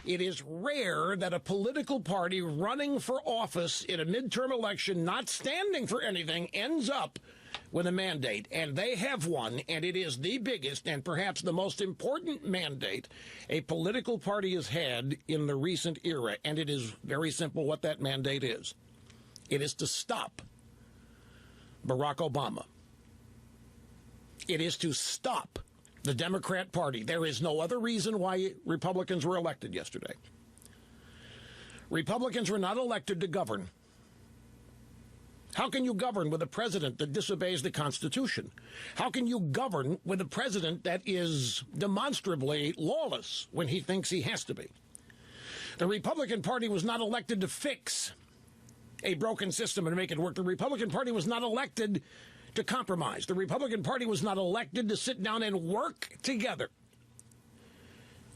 It is rare that a political party running for office in a midterm election, not standing for anything, ends up with a mandate. And they have one, and it is the biggest and perhaps the most important mandate a political party has had in the recent era. And it is very simple what that mandate is. It is to stop Barack Obama. It is to stop the Democrat Party. There is no other reason why Republicans were elected yesterday. Republicans were not elected to govern. How can you govern with a president that disobeys the Constitution? How can you govern with a president that is demonstrably lawless when he thinks he has to be? The Republican Party was not elected to fix a broken system and make it work. The Republican Party was not elected to compromise. The Republican Party was not elected to sit down and work together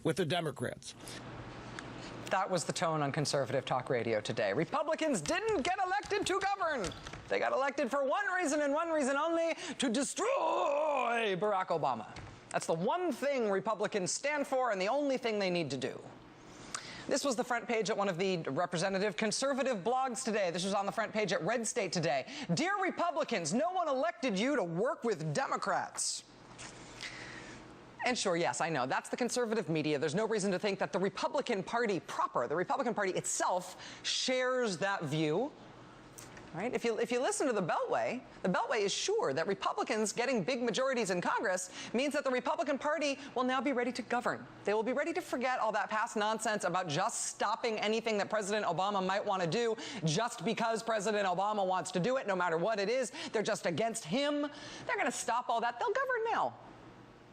with the Democrats. That was the tone on conservative talk radio today. Republicans didn't get elected to govern. They got elected for one reason and one reason only: to destroy Barack Obama. That's the one thing Republicans stand for and the only thing they need to do. This was the front page at one of the representative conservative blogs today. This was on the front page at Red State today. Dear Republicans, no one elected you to work with Democrats. And sure, yes, I know, that's the conservative media. There's no reason to think that the Republican Party proper, the Republican Party itself, shares that view. Right? If you listen to the Beltway is sure that Republicans getting big majorities in Congress means that the Republican Party will now be ready to govern. They will be ready to forget all that past nonsense about just stopping anything that President Obama might want to do just because President Obama wants to do it, no matter what it is. They're just against him. They're going to stop all that. They'll govern now.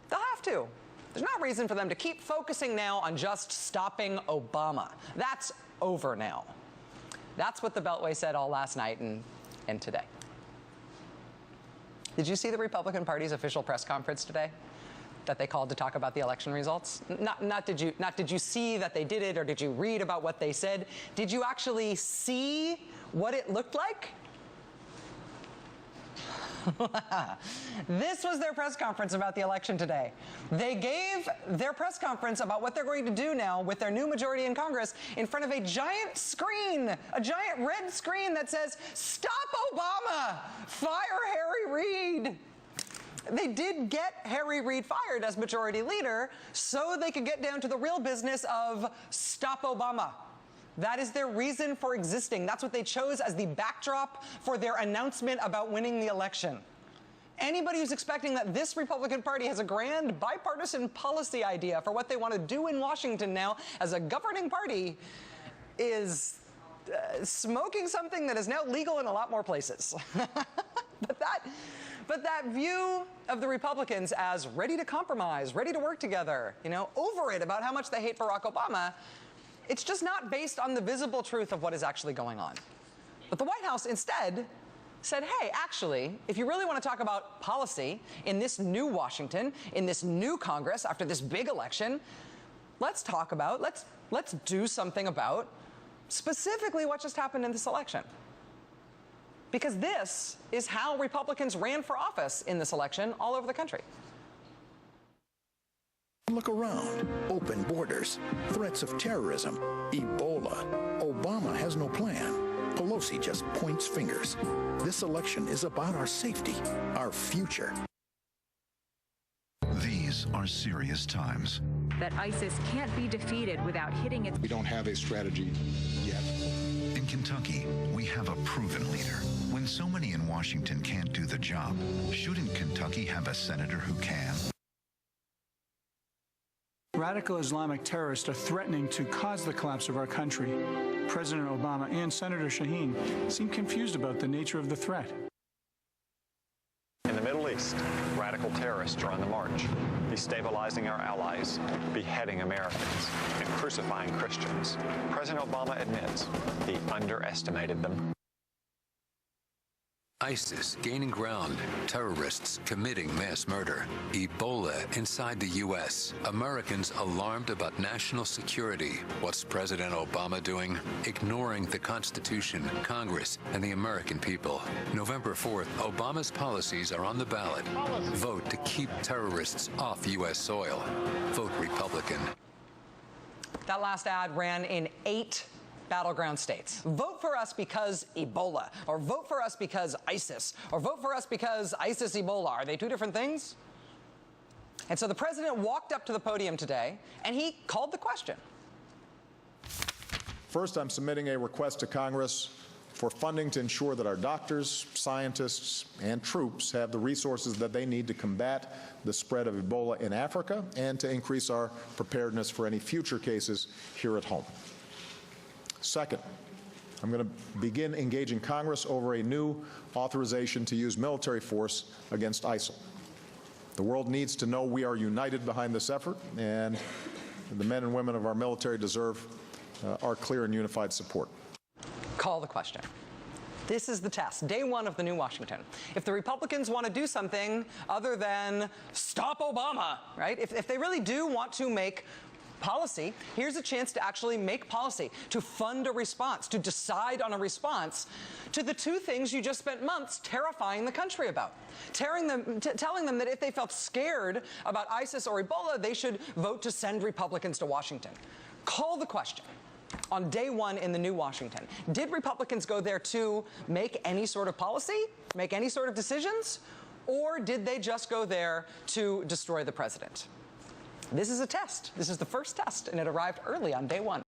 They'll have to. There's no reason for them to keep focusing now on just stopping Obama. That's over now. That's what the Beltway said all last night and today. Did you see the Republican Party's official press conference today that they called to talk about the election results? Not did you see that they did it, or did you read about what they said? Did you actually see what it looked like? This was their press conference about the election today. They gave their press conference about what they're going to do now with their new majority in Congress in front of a giant screen, a giant red screen that says, "Stop Obama! Fire Harry Reid!" They did get Harry Reid fired as majority leader so they could get down to the real business of stop Obama. That is their reason for existing. That's what they chose as the backdrop for their announcement about winning the election. Anybody who's expecting that this Republican Party has a grand bipartisan policy idea for what they want to do in Washington now as a governing party is smoking something that is now legal in a lot more places. But that view of the Republicans as ready to compromise, ready to work together, over it about how much they hate Barack Obama, it's just not based on the visible truth of what is actually going on. But the White House instead said, hey, actually, if you really want to talk about policy in this new Washington, in this new Congress, after this big election, let's do something about specifically what just happened in this election. Because this is how Republicans ran for office in this election all over the country. Look around. Open borders. Threats of terrorism. Ebola. Obama has no plan. Pelosi just points fingers. This election is about our safety, our future. These are serious times. That ISIS can't be defeated without hitting its... We don't have a strategy yet. In Kentucky, we have a proven leader. When so many in Washington can't do the job, shouldn't Kentucky have a senator who can? Radical Islamic terrorists are threatening to cause the collapse of our country. President Obama and Senator Shaheen seem confused about the nature of the threat. In the Middle East, radical terrorists are on the march, destabilizing our allies, beheading Americans, and crucifying Christians. President Obama admits he underestimated them. ISIS gaining ground, terrorists committing mass murder, Ebola inside the U.S., Americans alarmed about national security. What's President Obama doing? Ignoring the Constitution, Congress, and the American people. November 4th, Obama's policies are on the ballot. Vote to keep terrorists off U.S. soil. Vote Republican. That last ad ran in 8 battleground states. Vote for us because Ebola, or vote for us because ISIS, or vote for us because ISIS Ebola. Are they two different things? And so the president walked up to the podium today and he called the question. First, I'm submitting a request to Congress for funding to ensure that our doctors, scientists, and troops have the resources that they need to combat the spread of Ebola in Africa and to increase our preparedness for any future cases here at home. Second, I'm going to begin engaging Congress over a new authorization to use military force against ISIL. The world needs to know we are united behind this effort, and the men and women of our military deserve our clear and unified support. Call the question. This is the test, day one of the new Washington. If the Republicans want to do something other than stop Obama, right? If they really do want to make policy, here's a chance to actually make policy, to fund a response, to decide on a response to the two things you just spent months terrifying the country about. Telling them that if they felt scared about ISIS or Ebola, they should vote to send Republicans to Washington. Call the question. On day one in the new Washington, did Republicans go there to make any sort of policy, make any sort of decisions, or did they just go there to destroy the president? This is a test. This is the first test, and it arrived early on day one.